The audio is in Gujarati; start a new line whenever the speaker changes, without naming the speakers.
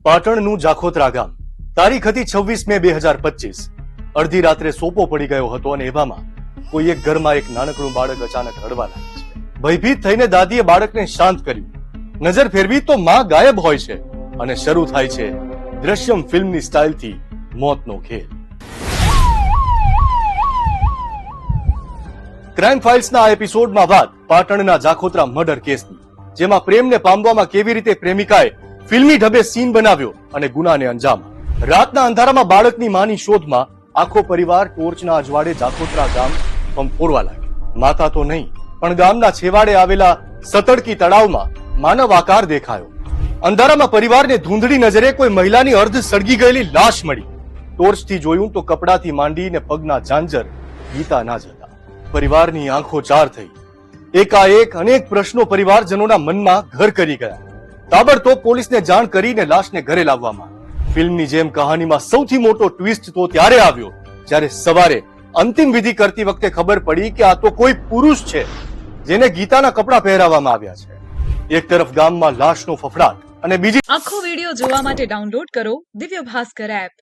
પાટણનું જાખોત્રા ગામ તારીખ હતી 26 મે 2025. અડધી રાત્રે સોપો પડી ગયો હતો અને એવામાં કોઈ એક ઘરમાં એક નાનકડું બાળક અચાનક રડવા લાગે છે. ભયભીત થઈને દાદીએ બાળકને શાંત કર્યું. નજર ફેરવી તો માં ગાયબ હોય છે અને શરૂ થાય છે દ્રશ્યમ ફિલ્મની સ્ટાઇલથી મોતનો ખેલ. ક્રાઇમ ફાઇલ્સના આ એપિસોડમાં વાત પાટણના જાખોત્રા મર્ડર કેસની, જેમાં પ્રેમને પામવામાં કેવી રીતે પ્રેમિકાએ ફિલ્મી ઢબે સીન બનાવ્યો અને ગુનાને અંજામ. રાતના અંધારામાં બાળકની માની શોધમાં આખો પરિવાર ટોર્ચના અજવાળે જાખોત્રા ગામ ફોડવા લાગ્યો. માતા તો નહીં, પણ ગામના છેવાડે આવેલા સતડકી તળાવમાં માનવ આકાર દેખાયો. અંધારામાં પરિવારને ધૂંધળી નજરે કોઈ મહિલાની અર્ધ સળગી ગયેલી લાશ મળી. ટોર્ચથી જોયું તો કપડાથી માંડીને પગના ઝાંઝર ગીતા ના જતા. પરિવારની આંખો ચાર થઈ. એકાએક અનેક પ્રશ્નો પરિવારજનોના મનમાં ઘર કરી ગયા. તાબડતોબ પોલીસને જાણ કરીને લાશને ઘરે લાવવામાં. ફિલ્મની જેમ કહાનીમાં સૌથી મોટો ટ્વિસ્ટ તો ત્યારે આવ્યો જ્યારે સવારે અંતિમ વિધિ કરતી વખતે ખબર પડી કે આ તો કોઈ પુરુષ છે જેને ગીતાના કપડા પહેરાવવામાં આવ્યા છે. એક તરફ ગામમાં લાશનો ફફડાટ અને બીજી
આખો વિડિયો જોવા માટે ડાઉનલોડ કરો દિવ્ય ભાસ્કર એપ.